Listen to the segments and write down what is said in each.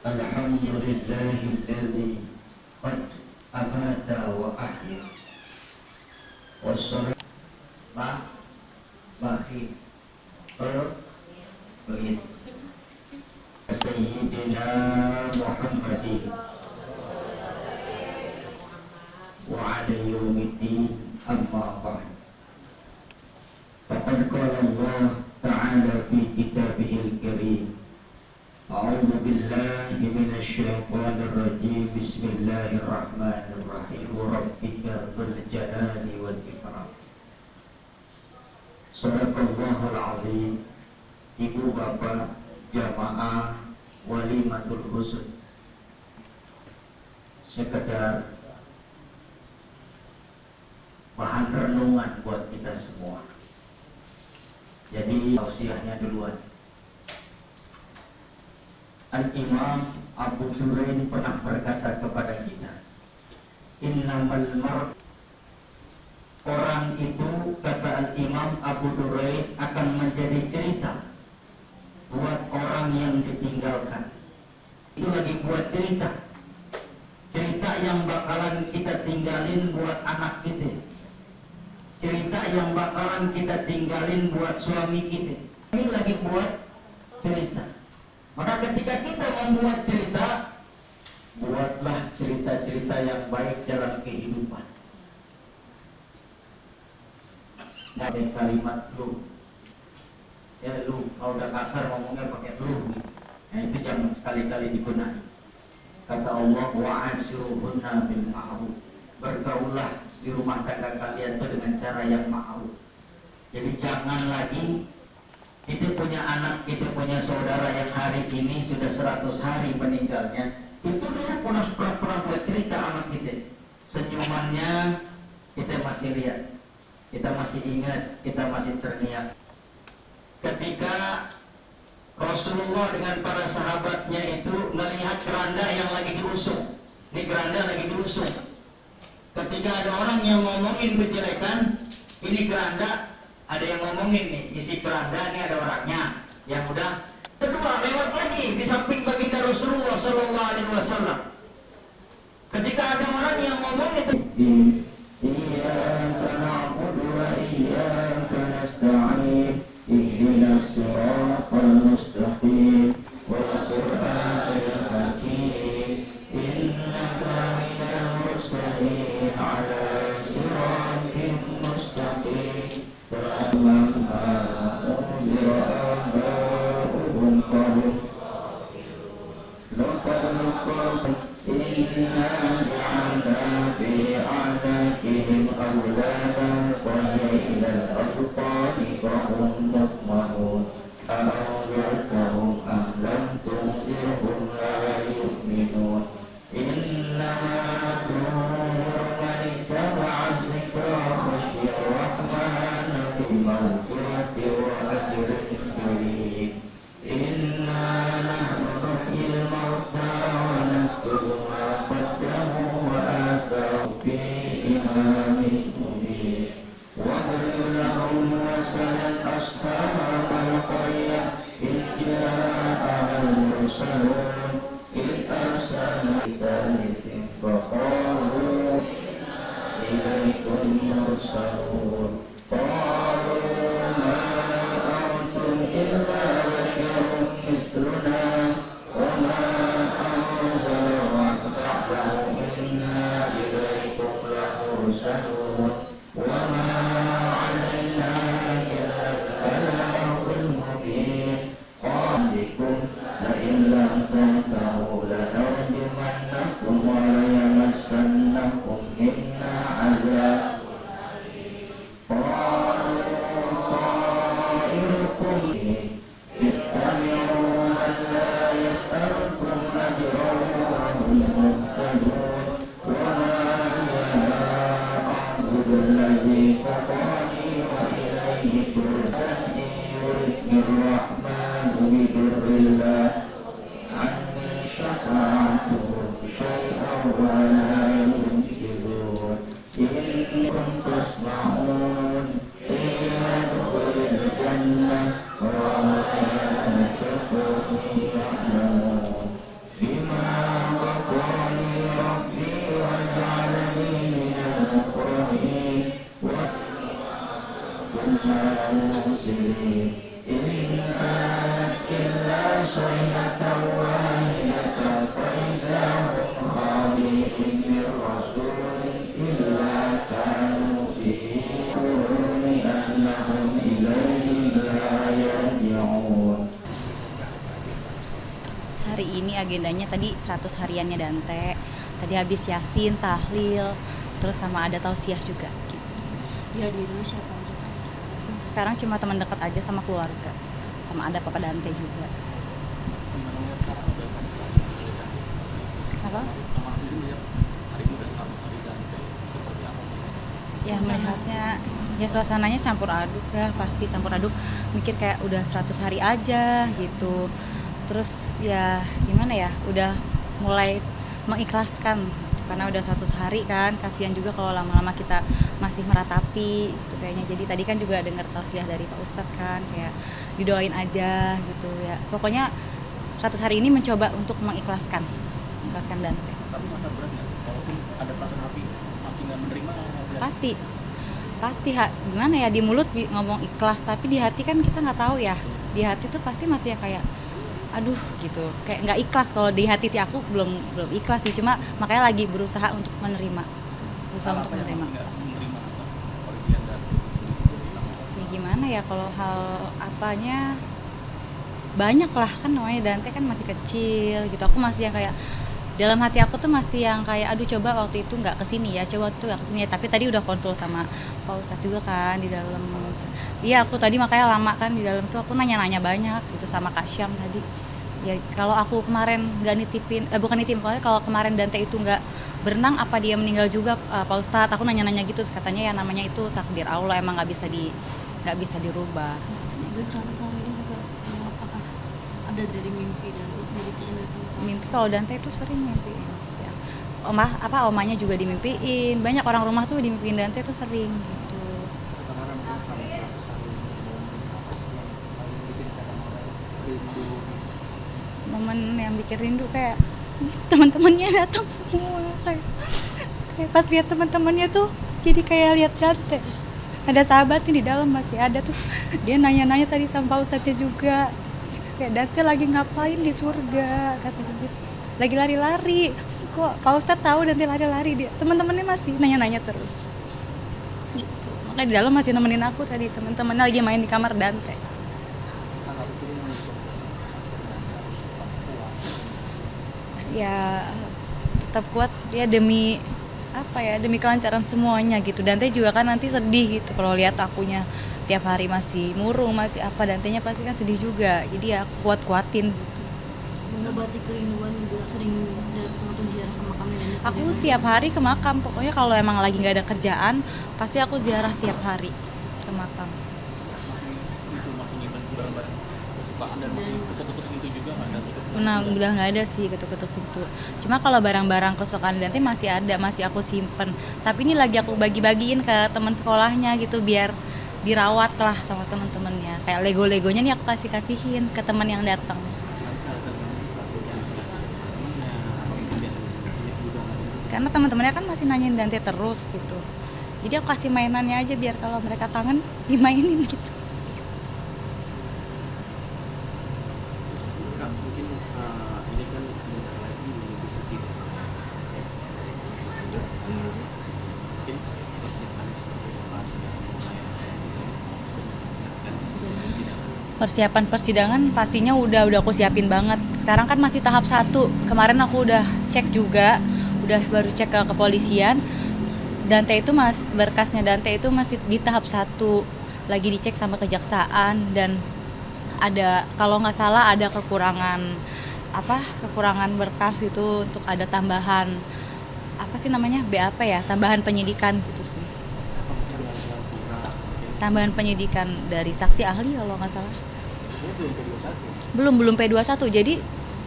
الحمد لله الذي قد أمات وأحيا والصلاة بخير سيدنا محمد وعلى يوم الدين أما بعد فقد قال الله تعالى في كتابه الكريم أعوذ بالله من الشيطان الرجيم بسم الله الرحمن الرحيم ربك ذو الجلال والإكرام Sadaqallahul azim. Ibu bapak jamaah walimatul husn, sekedar bahan renungan buat kita semua. Jadi tausiahnya duluan. Al-Imam Abu Durain pernah berkata kepada kita, innamal mar' orang itu, kata Al-Imam Abu Durain, akan menjadi cerita buat orang yang ditinggalkan. Itu lagi buat cerita. Cerita yang bakalan kita tinggalin buat anak kita. Cerita yang bakalan kita tinggalin buat suami kita. Ini lagi buat cerita. Maka ketika kita membuat cerita, buatlah cerita-cerita yang baik dalam kehidupan. Ada kalimat lu, ya lu, kalau udah kasar ngomongnya pakai lu, nah itu jangan sekali-kali digunakan. Kata Allah, wa'ashiruhunna bil ma'ruf, bergaulah di rumah tangga kalian itu dengan cara yang ma'ruf. Jadi jangan lagi kita punya anak, kita punya saudara yang hari ini sudah 100 hari meninggalnya, itu dia pernah buat cerita sama kita. Senyumannya kita masih lihat, kita masih ingat, kita masih terngiang. Ketika Rasulullah dengan para sahabatnya itu melihat keranda yang lagi diusung, ini keranda lagi diusung. Ketika ada orang yang ngomongin kejelekan, ini keranda, ada yang ngomongin nih, isi keranda ini ada orangnya, yang udah. Kedua, lewat lagi di samping baginda Rasulullah Sallallahu Alaihi Wasallam. Ketika ada orang yang ngomongin إياك نعبد وإياك نستعين اهدنا الصراط المستقيم والقرآن الحكيم إنك من المرسلين على صراط مستقيم فمن أنذر آباؤهم فهم لقد إنا جعلنا في أعناقهم أغلالا وهي إلى الأذقان فهم مقمحون أأنذرتهم أم لم تنذرهم لا يؤمنون إنما تنذر من اتبع الذكر وخشي الرحمن بمغفرة وأجر كريم إنا نحن نحيي الموتى ونكتب ما قدموا وآثروا في إمام مبين واضرب لهم مثلا أصحاب القرية إذ جاءها المرسلون إذ أرسلنا بثالث فقالوا إليكم مرسلون قالوا ما أنتم إلا بشر مثلنا وما أنزل الرحمن إنا إليكم لمرسلون وما علينا إلا البلاغ المبين قال لكم لئن لم تنتهوا لنرجمنكم وليمسنكم منا عذاب قالوا طائركم اتبعوا من لا يسألكم أجرا وهم مهتدون وما أنا أعبد الذي فطرني وإليه ترجعون إن يردني الرحمن بضر الله عني Hari ini agendanya tadi 100 hariannya Dante. Tadi habis Yasin, tahlil, terus sama ada tausiah juga gitu. Dia di rumah siapa aja? Sekarang cuma teman dekat aja sama keluarga. Sama ada Papa Dante juga. Apa? Ya melihatnya ya suasananya campur aduk ya, pasti campur aduk, mikir kayak udah 100 hari aja gitu. Terus ya gimana ya, udah mulai mengikhlaskan gitu, karena udah 100 hari kan, kasihan juga kalau lama-lama kita masih meratapi gitu kayaknya. Jadi tadi kan juga dengar tausiah dari Pak Ustadz kan, kayak didoain aja gitu ya. Pokoknya 100 hari ini mencoba untuk mengikhlaskan Dante. Tapi masa berat nggak? Walaupun ada perasaan hati masih nggak menerima. Pasti gimana ya, di mulut ngomong ikhlas, tapi di hati kan kita nggak tahu ya. Di hati tuh pasti masih kayak aduh gitu, kayak nggak ikhlas. Kalau di hati sih aku belum ikhlas sih, cuma makanya lagi berusaha untuk menerima. Ya gimana ya, kalau hal apanya banyak lah kan, namanya Dante kan masih kecil gitu. Aku masih yang kayak dalam hati aku tuh masih yang kayak aduh coba waktu itu nggak kesini ya, tapi tadi udah konsul sama Pak Ustadz juga kan di dalam. Iya, aku tadi makanya lama kan di dalam tuh, aku nanya-nanya banyak gitu sama Kak Syam tadi. Ya kalau aku kemarin nggak nitipin, kalau kemarin Dante itu nggak berenang, apa dia meninggal juga Pak Ustadz? Aku nanya-nanya gitu, katanya ya namanya itu takdir Allah, emang nggak bisa dirubah. Udah 100 hari ini juga apakah ada dari mimpi dan terus Mimpi kalau Dante itu sering mimpiin. Omanya juga dimimpiin. Banyak orang rumah tuh dimimpiin Dante tuh sering gitu. Momen yang bikin rindu kayak teman-temannya datang semua, kayak pas lihat teman-temannya tuh jadi kayak lihat Dante. Ada sahabatnya di dalam masih ada, terus dia nanya-nanya tadi sama Pak Ustadznya juga, kayak Dante lagi ngapain di surga katanya gitu, lagi lari-lari. Kok Pak Ustadz tahu Dante lari-lari? Dia teman-temannya masih nanya-nanya terus gitu. Makanya di dalam masih nemenin aku tadi, teman-temannya lagi main di kamar Dante. Ya tetap kuat ya, demi kelancaran semuanya gitu. Dante juga kan nanti sedih gitu kalau lihat akunya tiap hari masih murung, masih apa, Dantenya pasti kan sedih juga. Jadi ya kuat-kuatin gitu. Mengobati kerinduan juga, sering datang atau ziarah ke makamnya dan aku tiap hari ke makam, pokoknya kalau emang lagi nggak ada kerjaan pasti aku ziarah tiap hari ke makam. Masih nyimpen barang-barang kesukaan dan masih ketuk-ketuk pintu juga nggak ada? Nah udah nggak ada sih ketuk-ketuk pintu, cuma kalau barang-barang kesukaan Dante masih ada, masih aku simpen. Tapi ini lagi aku bagi-bagiin ke teman sekolahnya gitu, biar dirawat lah sama teman-temannya. Kayak Lego-legonya nih aku kasihin ke teman yang datang. Karena teman-temannya kan masih nanyain Dante terus gitu, jadi aku kasih mainannya aja biar kalau mereka kangen dimainin gitu. Mungkin ini kan sebentar lagi menuju sidang. Mungkin persiapan seperti apa sudah mulai Persiapan persidangan pastinya udah aku siapin banget. Sekarang kan masih tahap 1. Kemarin aku udah cek juga, baru cek ke kepolisian. Dante itu berkasnya Dante itu masih di tahap 1, lagi dicek sama kejaksaan. Dan ada, kalau nggak salah ada kekurangan berkas itu, untuk ada tambahan BAP ya, tambahan penyidikan gitu sih. Tambahan penyidikan dari saksi ahli kalau nggak salah. Belum P21. Jadi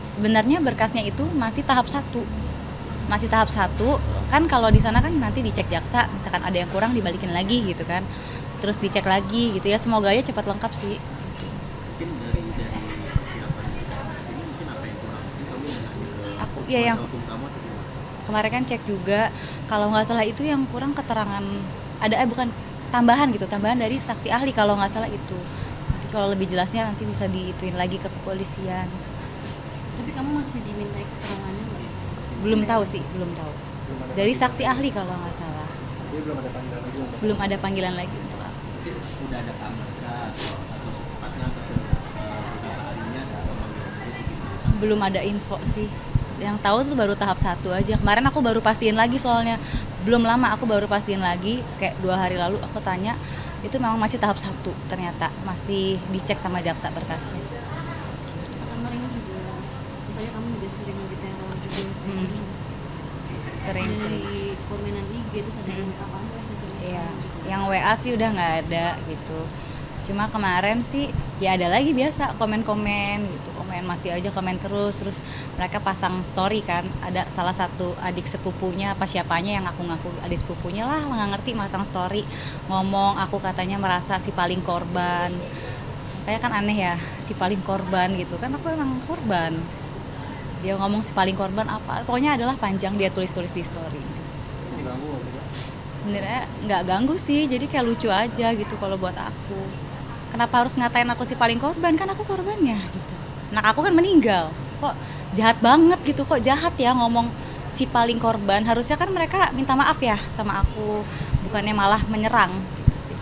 sebenarnya berkasnya itu masih tahap 1. Kan kalau di sana kan nanti dicek jaksa, misalkan ada yang kurang dibalikin lagi gitu kan. Terus dicek lagi gitu ya, semoga aja cepat lengkap sih gitu. Mungkin dari persiapan ini mungkin apa yang kurang? Mungkin kamu nanya ke yang hukum kamu atau gimana? Kemarin kan cek juga, kalau nggak salah itu yang kurang keterangan, bukan tambahan dari saksi ahli kalau nggak salah itu. Nanti kalau lebih jelasnya nanti bisa diituin lagi ke kepolisian. Tapi kamu masih dimintai keterangannya nggak? Belum tahu. Dari saksi ahli kalau nggak salah. Jadi belum ada panggilan lagi untuk aku. Mungkin sudah ada kabar atau secepatnya beberapa harinya ada pemanggilan. Belum ada info sih. Yang tahu tuh baru tahap 1 aja. Kemarin aku baru pastiin lagi soalnya. Belum lama aku baru pastiin lagi, kayak 2 hari lalu aku tanya, itu memang masih tahap 1 ternyata. Masih dicek sama jaksa berkasnya. Karena ini juga katanya kamu juga sering diteror juga. Sering. Dari komenan IG terus ada yang minta kamu SMS. Iya, yang WA sih udah nggak ada gitu. Cuma kemarin sih ya ada lagi biasa komen-komen gitu, masih aja komen terus mereka pasang story kan, ada salah satu adik sepupunya apa siapanya yang aku ngaku adik sepupunya lah, nggak ngerti, masang story ngomong aku katanya merasa si paling korban. Kayak kan aneh ya, si paling korban gitu kan, aku emang korban. Dia ngomong si paling korban apa, pokoknya adalah panjang, dia tulis-tulis di story. Diganggu nggak sih, Kak? Sebenarnya nggak ganggu sih, jadi kayak lucu aja gitu kalau buat aku. Kenapa harus ngatain aku si paling korban, kan aku korbannya gitu. Anak aku kan meninggal, kok jahat banget gitu, kok jahat ya ngomong si paling korban. Harusnya kan mereka minta maaf ya sama aku, bukannya malah menyerang gitu sih.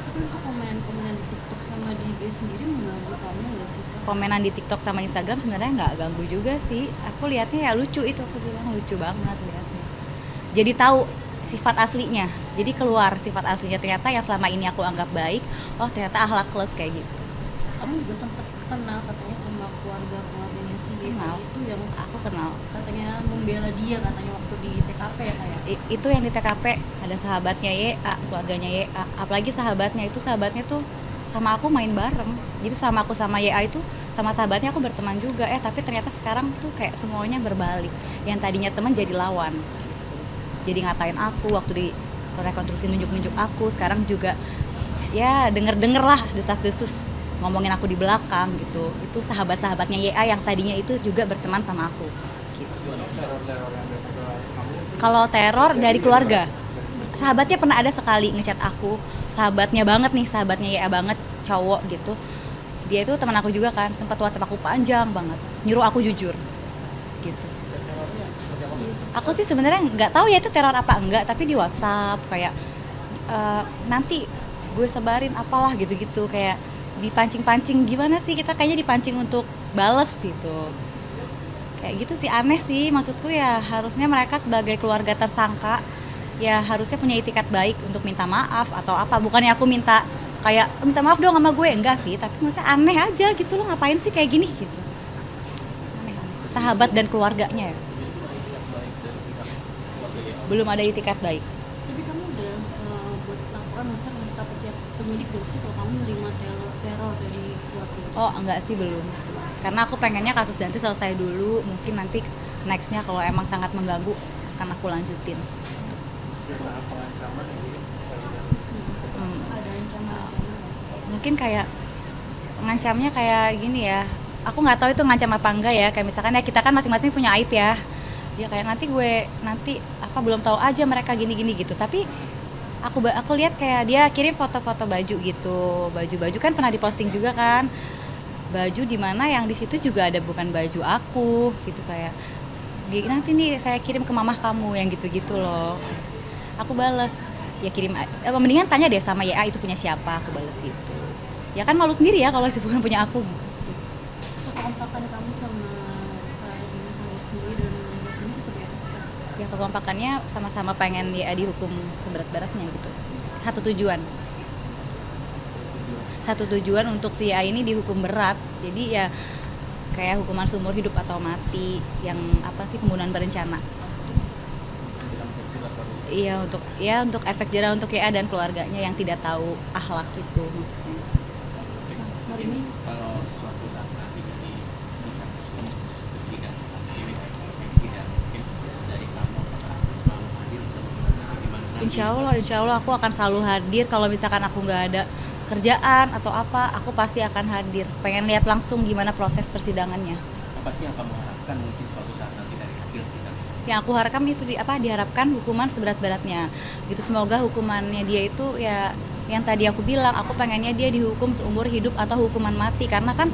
Tapi untuk komen-komenan di TikTok sama di IG sendiri mengganggu kamu nggak sih, Kak? Komenan di TikTok sama Instagram sebenarnya nggak ganggu juga sih. Aku lihatnya ya lucu, itu aku bilang lucu banget lihatnya. Jadi tahu sifat aslinya, jadi keluar sifat aslinya, ternyata yang selama ini aku anggap baik, oh ternyata akhlakles kayak gitu. Kamu juga sempat kenal katanya sama keluarganya si Kenal. itu yang Aku kenal. katanya membela dia katanya waktu di TKP ya kayak. Itu yang di TKP ada sahabatnya YA, keluarganya YA, apalagi sahabatnya tuh sama aku main bareng. Jadi sama aku sama YA itu sama sahabatnya aku berteman juga, tapi ternyata sekarang tuh kayak semuanya berbalik. Yang tadinya teman jadi lawan. Jadi ngatain aku waktu di rekonstruksi, nunjuk-nunjuk aku, sekarang juga ya denger-denger lah desas-desus ngomongin aku di belakang gitu. Itu sahabat-sahabatnya YA yang tadinya itu juga berteman sama aku gitu. Kalau teror dari keluarga, sahabatnya pernah ada sekali ngechat aku, sahabatnya banget nih, sahabatnya YA banget, cowok gitu. Dia itu teman aku juga kan, sempat WhatsApp aku panjang banget, nyuruh aku jujur gitu. Aku sih sebenarnya nggak tahu ya itu teror apa enggak, tapi di WhatsApp kayak nanti gue sebarin apalah gitu-gitu, kayak dipancing-pancing, gimana sih, kita kayaknya dipancing untuk bales gitu. Kayak gitu sih, aneh sih, maksudku ya harusnya mereka sebagai keluarga tersangka ya harusnya punya itikat baik untuk minta maaf atau apa, bukannya aku minta maaf dong sama gue, enggak sih, tapi maksudnya aneh aja gitu, lo ngapain sih kayak gini gitu. Aneh. Sahabat dan keluarganya ya. Belum ada itikat baik. Tapi kamu udah buat laporan, misalnya ngasih tahu pihak penyidik belum sih kalau kamu menerima teror dari keluarga? Oh enggak sih, belum. Karena aku pengennya kasus Danti selesai dulu, mungkin nanti nextnya kalau emang sangat mengganggu akan aku lanjutin. Ada ancaman-ancaman nggak sih? Mungkin kayak ngancamnya kayak gini ya, aku nggak tahu itu ngancam apa enggak ya, kayak misalkan ya kita kan masing-masing punya aib ya, kayak nanti belum tahu aja mereka gini-gini gitu. Tapi aku lihat kayak dia kirim foto-foto baju gitu, baju kan pernah diposting juga kan, baju dimana yang di situ juga ada bukan baju aku gitu, kayak nanti nih saya kirim ke mamah kamu yang gitu-gitu loh. Aku bales ya kirim, mendingan tanya deh sama YA itu punya siapa, aku bales gitu. Ya kan malu sendiri ya kalau itu bukan punya aku gitu. Kekompakan kamu sama Kak Dina sendiri dan di sini seperti apa sih, Kak? Ya kekompakannya sama-sama pengen YA dihukum seberat-beratnya gitu. Satu tujuan untuk si YA ini dihukum berat. Jadi ya kayak hukuman seumur hidup atau mati, yang pembunuhan berencana. Iya, untuk efek jerah untuk YA dan keluarganya yang tidak tahu akhlak itu maksudnya. Hari ini Kalau suatu saat nanti ini bisa tembus persidangan mungkin dari kamu apakah selalu hadir bagaimana? Insya Allah aku akan selalu hadir. Kalau misalkan aku nggak ada kerjaan atau apa, aku pasti akan hadir. Pengen lihat langsung gimana proses persidangannya. Apa sih yang kamu harapkan mungkin suatu saat nanti dari hasil sidang? Yang aku harapkan itu diharapkan hukuman seberat-beratnya. Gitu, semoga hukumannya dia itu ya yang tadi aku bilang, aku pengennya dia dihukum seumur hidup atau hukuman mati, karena kan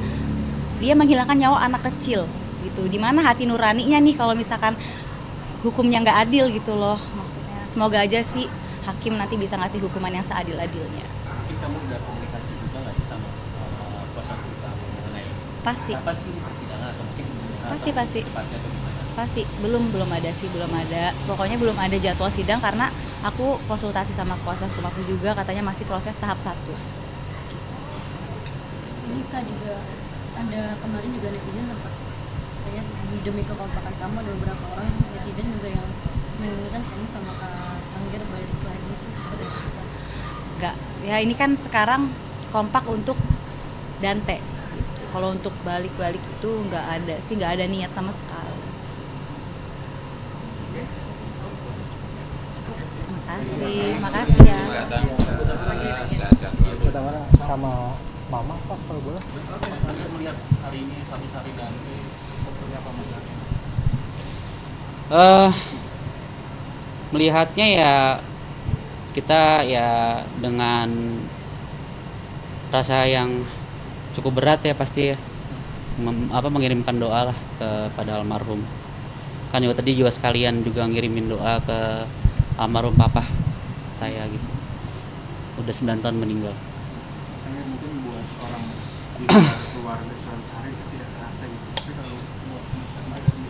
dia menghilangkan nyawa anak kecil gitu. Dimana hati nuraninya nih kalau misalkan hukumnya nggak adil gitu loh, maksudnya. Semoga aja sih hakim nanti bisa ngasih hukuman yang seadil-adilnya. Mungkin kamu udah komunikasi juga nggak sih sama kuasa hukum kamu mengenai Pasti. kapan sih persidangan, atau mungkin Pasti, pasti. Tepatnya atau gimana? Pasti, belum ada sih, belum ada. Pokoknya belum ada jadwal sidang karena aku konsultasi sama kuasa hukum aku juga, katanya masih proses tahap 1. Ini Kak juga ada kemarin juga netizen sempat kayak demi kekompakan kamu ada beberapa orang netizen juga yang menginginkan kamu sama Kak Angger balik lagi itu seperti apa sih, Kak? Enggak, ya ini kan sekarang kompak untuk Dante gitu. Kalau untuk balik-balik itu nggak ada sih, nggak ada niat sama sekali. Makasih ya. Sehat-sehat selalu. Kita mana sama mama apa kalau boleh? Mas Angger melihat hari ini Sari dan seperti apa Mas Angger? Melihatnya ya kita ya dengan rasa yang cukup berat ya pasti ya, mengirimkan doa lah kepada almarhum. Kan juga tadi juga sekalian juga ngirimin doa ke almarhum papa saya gitu. Udah 9 tahun meninggal. Saya mungkin buat orang di luar keluarga 100 hari itu tidak terasa gitu. Tapi kalau buat ada di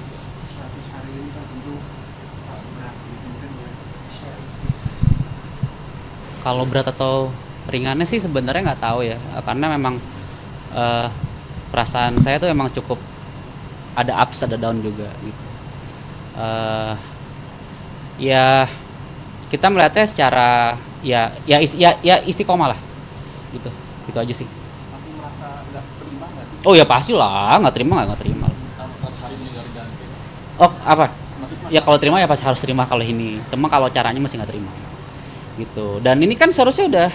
100 hari ini kan tentu pas berat gitu. Mungkin boleh share sedikit. Kalau berat atau ringannya sih sebenarnya nggak tahu ya, karena memang perasaan saya tuh emang cukup ada ups ada down juga gitu. Ya kita melihatnya secara ya istiqomah lah gitu aja sih. Masih merasa nggak terima nggak sih? Oh ya pastilah nggak terima. Kalau 100 hari meninggal Dante? Oh apa Maksudnya ya, kalau terima ya pasti harus terima kalau ini, teman kalau caranya masih nggak terima gitu. Dan ini kan seharusnya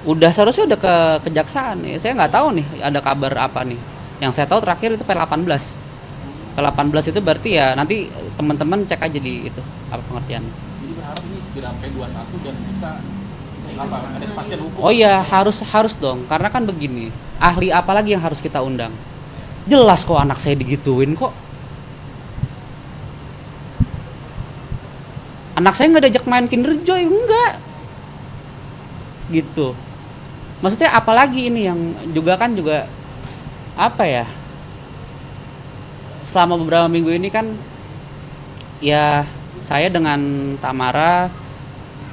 seharusnya udah ke kejaksaan nih. Saya nggak tahu nih ada kabar apa nih. Yang saya tahu terakhir itu P18 itu berarti ya nanti teman-teman cek aja di itu apa pengertiannya. jadi berharap ini segera P21 dan bisa apa ada kepastian hukum. Oh iya, harus dong, karena kan begini, ahli apa lagi yang harus kita undang? Jelas kok anak saya digituin kok. Anak saya nggak diajak main Kinder Joy, enggak gitu. Maksudnya apalagi ini yang juga apa ya, selama beberapa minggu ini kan ya saya dengan Tamara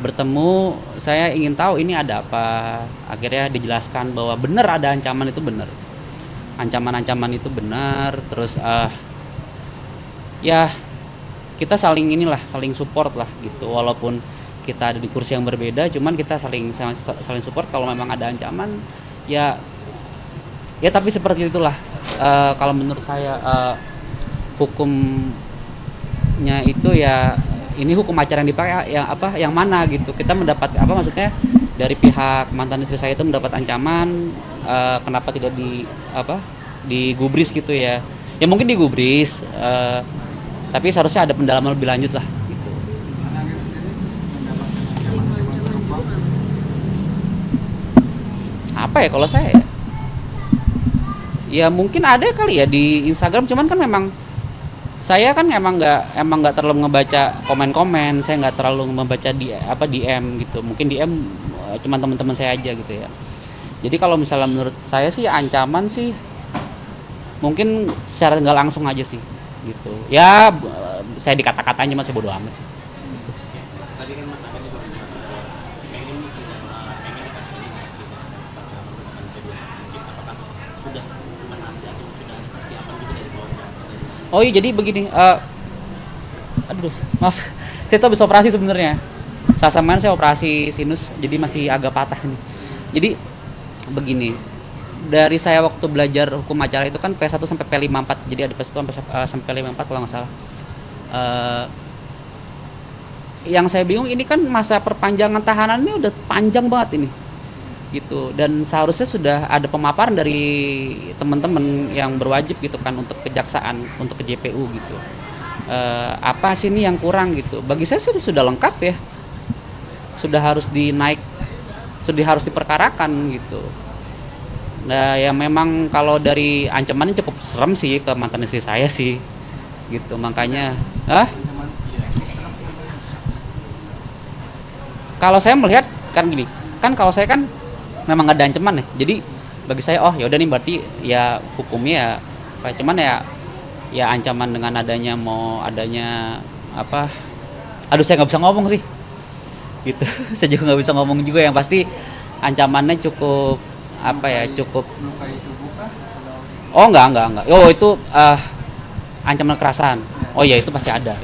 bertemu, saya ingin tahu ini ada apa. Akhirnya dijelaskan bahwa benar ada ancaman itu benar, ancaman itu benar. Terus ya kita saling support lah gitu, walaupun kita ada di kursi yang berbeda, cuman kita saling support. Kalau memang ada ancaman ya tapi seperti itulah. Kalau menurut saya hukumnya itu ya ini hukum acara yang dipakai yang mana gitu. Kita mendapat maksudnya dari pihak mantan istri saya itu mendapat ancaman, kenapa tidak digubris gitu ya mungkin digubris, tapi seharusnya ada pendalaman lebih lanjut lah gitu. Apa ya kalau saya ya mungkin ada kali ya di Instagram, cuman kan memang saya kan emang nggak terlalu ngebaca komen-komen, saya nggak terlalu membaca DM gitu. Mungkin DM cuma teman-teman saya aja gitu ya. Jadi kalau misalnya menurut saya sih ancaman sih mungkin secara nggak langsung aja sih gitu. Ya saya dikata-katanya masih bodo amat sih. Gitu. Tadi kan Mas Angger juga bilang pengen ini sih pengen dikasih ini nggak sih mungkin apakah sudah menanti atau sudah ada persiapan gitu dari keluarga? Oh iya, jadi begini, aduh maaf, saya tuh habis operasi sebenarnya. Selasa kemarin saya operasi sinus, jadi masih agak patah sini. Jadi begini, dari saya waktu belajar hukum acara itu kan P1 sampai P54, jadi ada P1 sampai P54 kalau nggak salah. Yang saya bingung ini kan masa perpanjangan tahanan ini udah panjang banget ini gitu, dan seharusnya sudah ada pemaparan dari teman-teman yang berwajib gitu kan untuk kejaksaan, untuk ke JPU gitu. Apa sih ini yang kurang gitu? Bagi saya sudah lengkap ya, sudah harus harus diperkarakan gitu. Nah ya memang kalau dari ancamannya cukup serem sih ke mantan istri saya sih gitu, makanya kalau saya melihat kan gini, kan kalau saya kan memang ada ancaman ya, jadi bagi saya oh ya udah nih berarti ya hukumnya Cuman ya ancaman dengan adanya apa, aduh saya nggak bisa ngomong sih gitu. Saya juga nggak bisa ngomong juga, yang pasti ancamannya cukup apa ya, cukup. Melukai tubuh kah? Atau Oh enggak. Oh itu ancaman kekerasan. Oh iya itu pasti ada.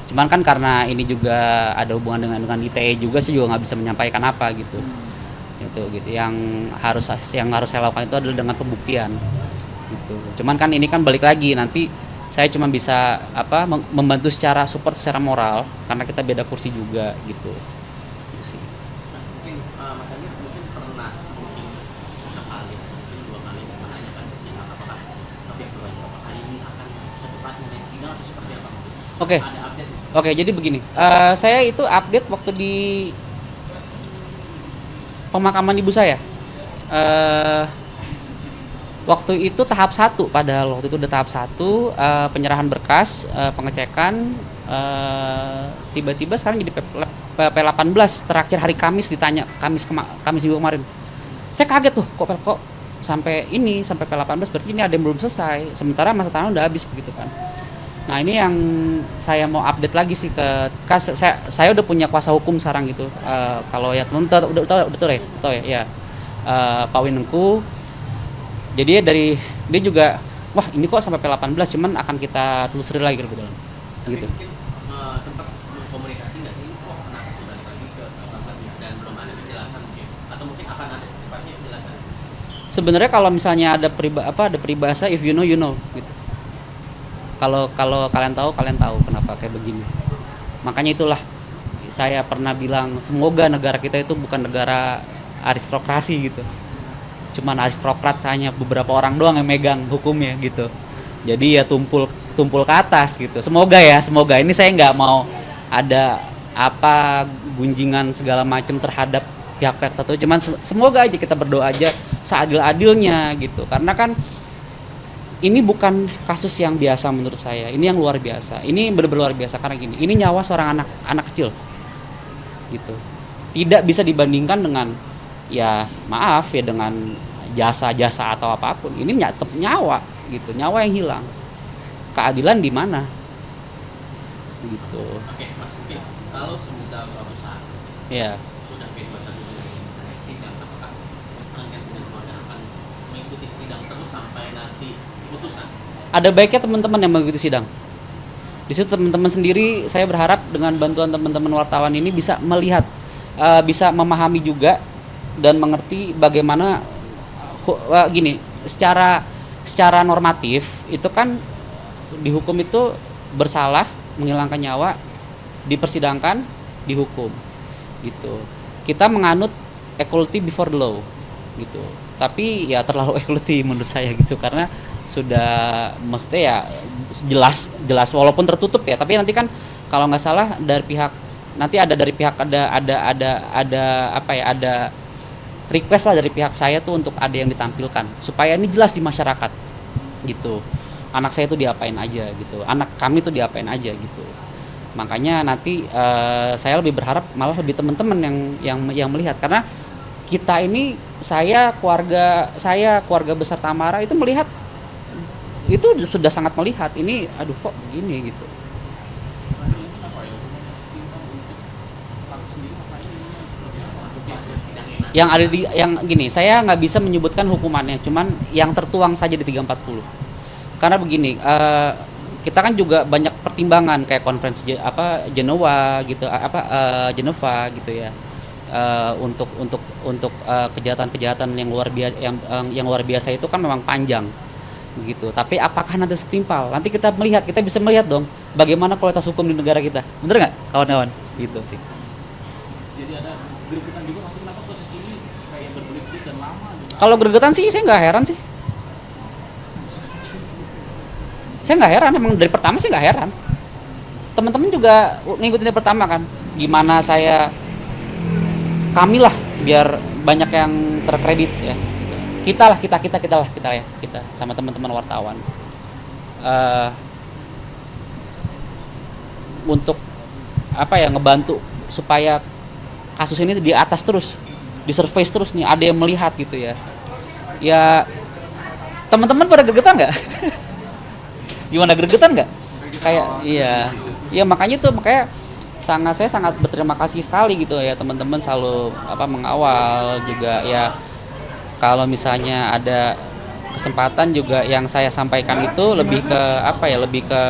Cuman kan karena ini juga ada hubungan dengan ITE juga, saya juga nggak bisa menyampaikan apa gitu. Gitu. Yang harus saya lakukan itu adalah dengan pembuktian. Gitu. Cuman kan ini kan balik lagi, nanti saya cuma bisa membantu secara support secara moral karena kita beda kursi juga gitu. Itu sih. Mas mungkin Mas Amir mungkin pernah sekali mungkin 2 kali menanyakan ke sidang apakah pihak berwajib apakah ini akan secepatnya naik sidang atau seperti apa mungkin? Oke. Ada update? Oke, jadi begini. Saya itu update waktu di pemakaman ibu saya. Waktu itu tahap 1, padahal waktu itu udah tahap 1, penyerahan berkas, pengecekan, tiba-tiba sekarang jadi PP18 terakhir hari Kamis ditanya, Kamis minggu kemarin. Saya kaget tuh, kok sampai P18 berarti ini ada yang belum selesai, sementara masa tahanan udah habis begitu kan. Nah ini yang saya mau update lagi sih saya udah punya kuasa hukum sekarang gitu. Kalau ya teman-teman udah tahu ya, Pak Winengku. Jadi dia juga, wah ini kok sampai P18, cuman akan kita telusuri lagi lebih dalam. Gitu. Mungkin sempat komunikasi nggak sih kok kenapa sih balik lagi ke 18 dan belum ada penjelasan mungkin, atau mungkin akan ada secepatnya penjelasan? Sebenarnya kalau misalnya ada peribahasa if you know gitu. Kalau kalian tahu kenapa kayak begini. Makanya itulah saya pernah bilang, semoga negara kita itu bukan negara aristokrasi gitu. Cuman aristokrat hanya beberapa orang doang yang megang hukumnya gitu. Jadi ya tumpul ke atas gitu. Semoga ini saya nggak mau ada gunjingan segala macam terhadap pihak-pihak tertentu. Cuman semoga aja kita berdoa aja seadil-adilnya gitu. Karena kan ini bukan kasus yang biasa menurut saya. Ini yang luar biasa. Ini benar-benar luar biasa karena gini. Ini nyawa seorang anak kecil gitu. Tidak bisa dibandingkan dengan dengan jasa atau apapun. Ini tetap nyawa gitu, nyawa yang hilang. Keadilan di mana? Gitu. Oke, Mas Mungkin kalau semisal suatu saat sudah P21 dengan sidang, apakah Mas Angger dan keluarga akan mengikuti sidang terus sampai nanti putusan? Ada baiknya teman-teman yang mengikuti sidang. Di situ teman-teman sendiri, saya berharap dengan bantuan teman-teman wartawan ini bisa melihat, bisa memahami juga dan mengerti bagaimana gini, secara normatif itu kan dihukum itu bersalah, menghilangkan nyawa, dipersidangkan, dihukum gitu. Kita menganut equality before the law gitu. Tapi ya terlalu equality menurut saya gitu, karena sudah maksudnya ya jelas walaupun tertutup ya, tapi nanti kan kalau nggak salah dari pihak ada request lah dari pihak saya tuh untuk ada yang ditampilkan supaya ini jelas di masyarakat gitu. Anak saya tuh diapain aja gitu, anak kami tuh diapain aja gitu. Makanya nanti saya lebih berharap malah lebih teman-teman yang melihat, karena kita ini keluarga besar Tamara itu melihat, itu sudah sangat melihat ini, aduh kok begini gitu. Yang gini, saya nggak bisa menyebutkan hukumannya, cuman yang tertuang saja di 340. Karena begini, kita kan juga banyak pertimbangan kayak konferensi Geneva gitu, Geneva gitu ya, untuk kejahatan-kejahatan yang luar biasa itu kan memang panjang begitu. Tapi apakah nanti setimpal? Nanti kita bisa melihat dong bagaimana kualitas hukum di negara kita, bener nggak kawan-kawan? Gitu sih. Jadi ada gregetan juga, maksudnya kenapa proses ini kayak berbelit-belit dan lama gitu? Kalau gregetan sih saya nggak heran sih. Saya nggak heran, emang dari pertama sih nggak heran. Teman-teman juga ngikutin dari pertama kan. Gimana kami lah biar banyak yang terkredit ya. Kita sama teman-teman wartawan. Untuk ngebantu supaya kasus ini di atas terus, di surface terus nih, ada yang melihat gitu ya. Ya Teman-teman pada gregetan nggak? Gimana, gregetan nggak? Kayak iya makanya saya sangat berterima kasih sekali gitu ya, teman-teman selalu mengawal juga ya. Kalau misalnya ada kesempatan juga yang saya sampaikan itu lebih ke lebih ke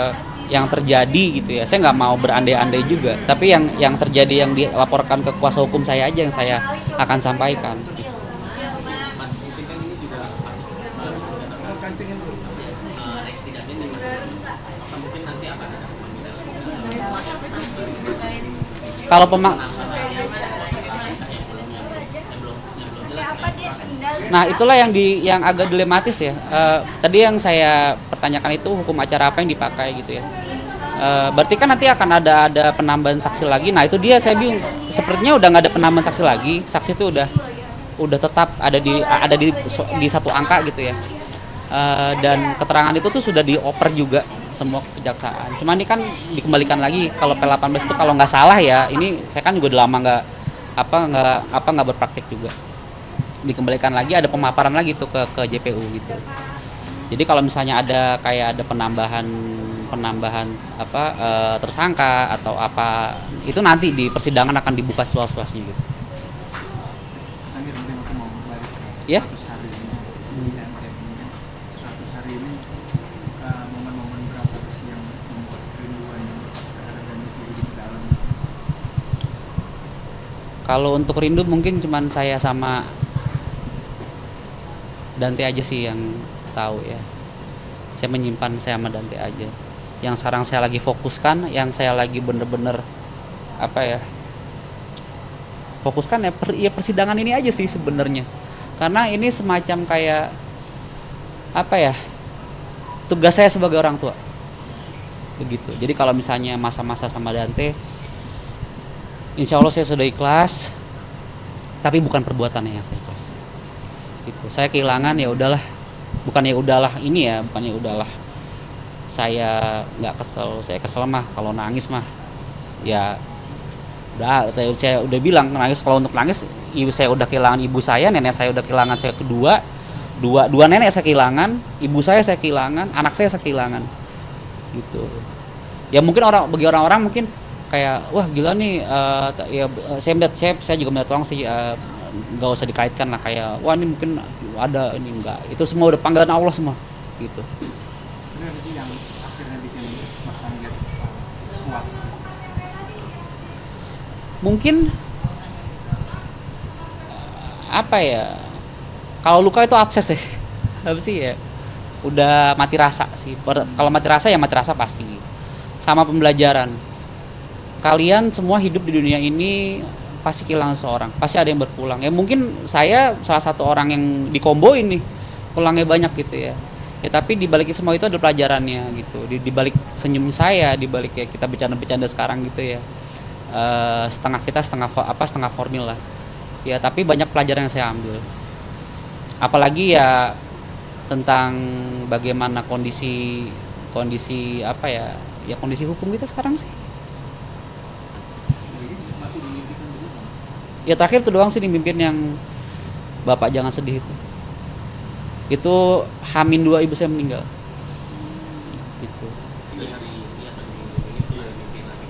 yang terjadi gitu ya. Saya nggak mau berandai-andai juga, tapi yang terjadi, yang dilaporkan ke kuasa hukum saya aja yang saya akan sampaikan. Mas, mungkin kan ini juga pasti reksidennya nih, maka mungkin nanti akan ada pemanggilan Kalau Nah, itulah yang agak dilematis ya. Tadi yang saya pertanyakan itu hukum acara apa yang dipakai gitu ya. Berarti kan nanti akan ada penambahan saksi lagi. Nah, itu dia saya bingung. Sepertinya udah nggak ada penambahan saksi lagi. Saksi itu udah tetap ada di satu angka gitu ya. Dan keterangan itu tuh sudah dioper juga semua ke kejaksaan. Cuma ini kan dikembalikan lagi kalau P18 itu kalau nggak salah ya. Ini saya kan juga udah lama nggak berpraktik juga. Dikembalikan lagi, ada pemaparan lagi tuh ke JPU gitu. Jadi kalau misalnya ada penambahan tersangka atau apa, itu nanti di persidangan akan dibuka seluas-luasnya gitu. Sangir, mungkin aku mau balik Ya? 100 hari ini. Dan kayak gini, 100 hari ini momen-momen berapa sih yang membuat kerinduan terhadap dan itu lebih dalam? Kalau untuk rindu mungkin cuman saya sama Dante aja sih yang tahu ya. Saya menyimpan saya sama Dante aja. Yang sekarang saya lagi fokuskan, yang saya lagi bener-bener fokuskan ya persidangan ini aja sih sebenarnya. Karena ini semacam kayak tugas saya sebagai orang tua. Begitu. Jadi kalau misalnya masa-masa sama Dante, insya Allah saya sudah ikhlas, tapi bukan perbuatannya yang saya ikhlas. Gitu. Saya kehilangan ya udahlah, bukan ya udahlah saya nggak kesel. Saya kesel mah kalau nangis mah ya udah, saya udah bilang nangis. Kalau untuk nangis, ibu saya udah kehilangan ibu saya, nenek saya udah kehilangan saya kedua, dua nenek saya kehilangan, ibu saya kehilangan, anak saya kehilangan gitu. Ya mungkin bagi orang-orang mungkin kayak wah gila nih, saya juga minta tolong sih, nggak usah dikaitkan lah kayak wah ini mungkin ada ini, enggak, itu semua udah panggilan Allah semua gitu. Ini ada sih yang akhirnya bikin Mas Sangir kuat. Mungkin kalau luka itu abses ya. Apa sih ya, udah mati rasa sih. Kalau mati rasa ya mati rasa pasti. Sama pembelajaran, kalian semua hidup di dunia ini pasti kehilangan seorang, pasti ada yang berpulang. Ya mungkin saya salah satu orang yang dikomboin nih, pulangnya banyak gitu ya. Ya tapi di balik semua itu ada pelajarannya gitu. Di balik senyum saya, di balik ya kita bercanda-bercanda sekarang gitu ya. Setengah formil lah. Ya tapi banyak pelajaran yang saya ambil. Apalagi ya tentang bagaimana kondisi kondisi hukum kita sekarang sih. Ya terakhir itu doang sih dimimpin yang Bapak jangan sedih itu. Itu H-2 ibu saya meninggal. Gitu.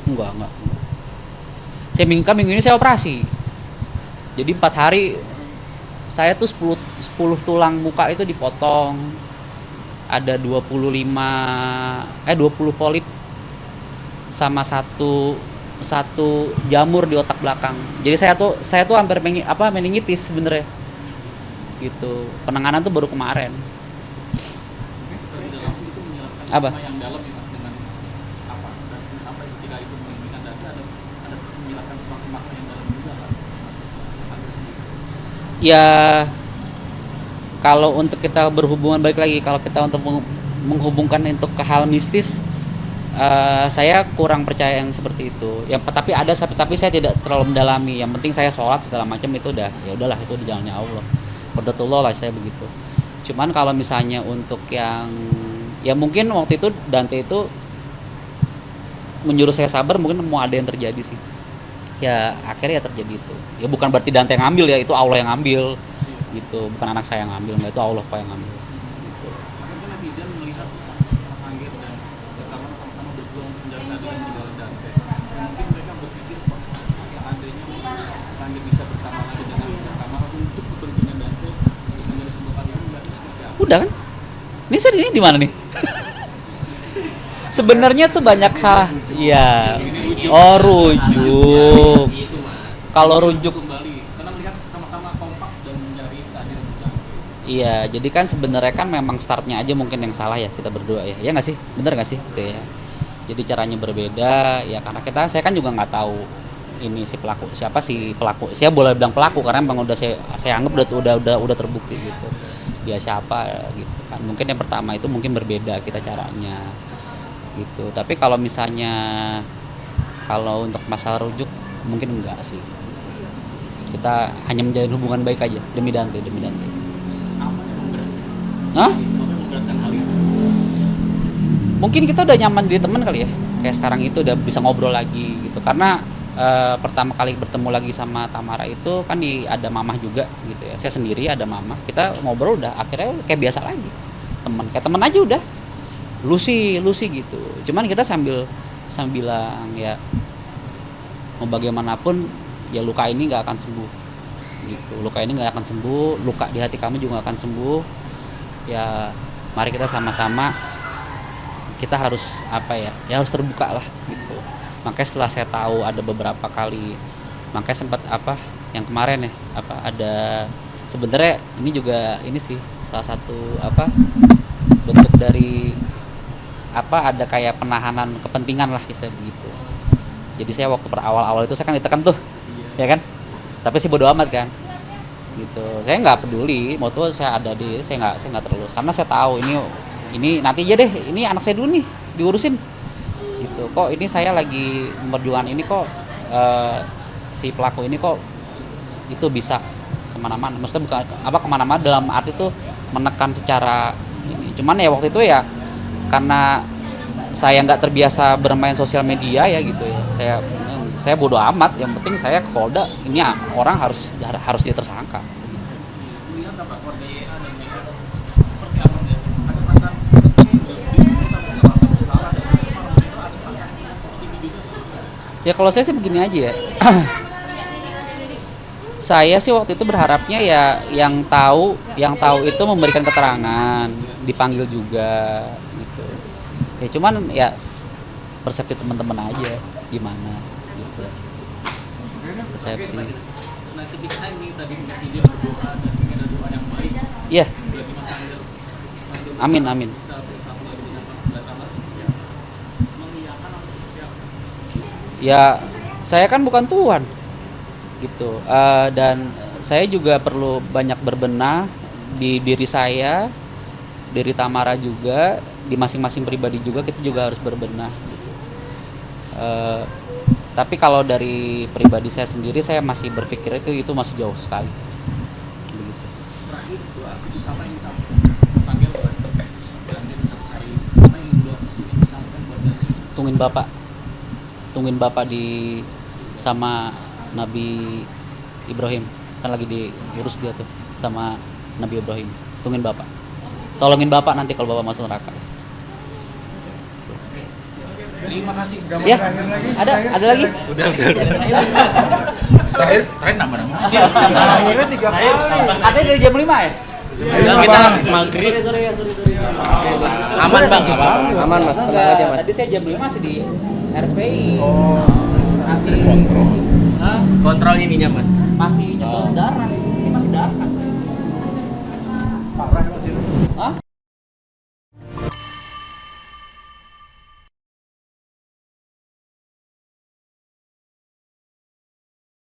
Enggak. Saya minggu ini saya operasi. Jadi 4 hari saya tuh 10 tulang muka itu dipotong. Ada 20 polip sama satu jamur di otak belakang. Jadi saya tuh hampir meningitis sebenarnya. Gitu. Penanganan tuh baru kemarin. Apa? yang dalam ya Mas, dengan apa ketika itu menginginkan data ada menjelaskan sesuatu makna yang dalam juga kan? Ya kalau untuk kita berhubungan balik lagi, kalau kita untuk menghubungkan untuk ke hal mistis, saya kurang percaya yang seperti itu. Tapi saya tidak terlalu mendalami. Yang penting saya sholat segala macam itu udahlah itu di jalannya Allah. Qadratullah lah saya begitu. Cuman kalau misalnya untuk yang ya mungkin waktu itu Dante itu menyuruh saya sabar, mungkin mau ada yang terjadi sih. Ya akhirnya ya terjadi itu. Ya bukan berarti Dante yang ngambil ya, itu Allah yang ngambil gitu. Bukan anak saya yang ngambil, itu Allah yang ngambil gitu. udah kan. Ini di mana nih? Sebenarnya tuh banyak salah. Iya. Oh, rujuk. Itu mas. Kalau rujuk, Kembali karena melihat sama-sama kompak dan mencari keadilan bersama. iya, jadi kan sebenarnya kan memang startnya aja mungkin yang salah ya, kita berdua ya. Ya nggak sih? Bener nggak sih? Gitu ya. Jadi caranya berbeda ya, karena saya kan juga nggak tahu ini si pelaku siapa, si pelaku. Saya boleh bilang pelaku karena memang udah saya anggap udah terbukti gitu. Dia siapa gitu kan. Mungkin yang pertama itu mungkin berbeda kita caranya gitu. Tapi kalau misalnya untuk masalah rujuk mungkin enggak sih. Kita hanya menjalin hubungan baik aja demi Dante. Apa yang memberatkan? Hah? Apa yang memberatkan hal itu? Mungkin kita udah nyaman jadi teman kali ya. Kayak sekarang itu udah bisa ngobrol lagi gitu. Karena pertama kali bertemu lagi sama Tamara itu kan ada mamah juga gitu ya. Saya sendiri ada mamah. Kita ngobrol udah akhirnya kayak biasa lagi. Kayak teman aja udah. Lucy gitu. Cuman kita sambil bilang ya mau bagaimanapun ya luka ini nggak akan sembuh gitu. Luka ini nggak akan sembuh, luka di hati kamu juga nggak akan sembuh. Ya mari kita sama-sama, kita harus ya harus terbuka lah gitu. Makanya setelah saya tahu ada beberapa kali, makanya sempat yang kemarin ya ada sebenarnya ini juga ini sih salah satu bentuk dari ada kayak penahanan kepentingan lah istilah begitu. Jadi saya waktu awal itu saya kan ditekan tuh, ya kan? Tapi sih bodo amat kan, gitu. Saya nggak peduli, mau tuh saya nggak terlalu, karena saya tahu ini nanti aja deh, ini anak saya dulu nih diurusin, gitu. Kok ini saya lagi memperjuangkan ini kok si pelaku ini kok itu bisa kemana-mana, maksudnya bukan kemana-mana dalam arti tuh menekan secara ini. Cuman ya waktu itu ya karena saya nggak terbiasa bermain sosial media ya gitu ya, saya bodo amat, yang penting saya ke Polda, ini orang harus dia tersangka. Lihat apa keluarga YA dan Mega seperti apa ya? Ada perasaan tapi nggak merasa bersalah dan malam itu ada perasaan seperti itu juga. Ya kalau saya sih begini aja ya. Saya sih waktu itu berharapnya ya yang tahu itu memberikan keterangan, dipanggil juga gitu. Ya cuman ya persepsi teman-teman aja gimana gitu. Persepsi. Nah ketika ini tadi netizen berdoa dan ingin ada doa yang baik, Iya, bagi Mas Angger, amin. bisa bersatu lagi dengan Pak Tamar seperti apa? Mengiyakan atau seperti apa? Ya saya kan bukan Tuhan gitu. Dan saya juga perlu banyak berbenah di diri saya, diri Tamara juga, di masing-masing pribadi juga kita juga harus berbenah gitu. Tapi kalau dari pribadi saya sendiri, saya masih berpikir itu masih jauh sekali begitu. Terakhir itu aku sama ini sama Mas Angger dan dia satu hari apa yang udah sini disampaikan buat dari tungguin bapak di sama Nabi Ibrahim, kan lagi diurus dia tuh sama Nabi Ibrahim. Tungguin bapak, tolongin bapak nanti kalau bapak masuk neraka. terima kasih. Ya, ada lagi? Terakhir nama-nama. Akhirnya 3 kali. Katanya dari jam 5 ya? Kita maghrib. Sorry. Aman bang. Aman mas. Tenang aja mas. Tadi saya jam 5 masih di RSPI. Kontrol ininya mas. Masih nyetor darah.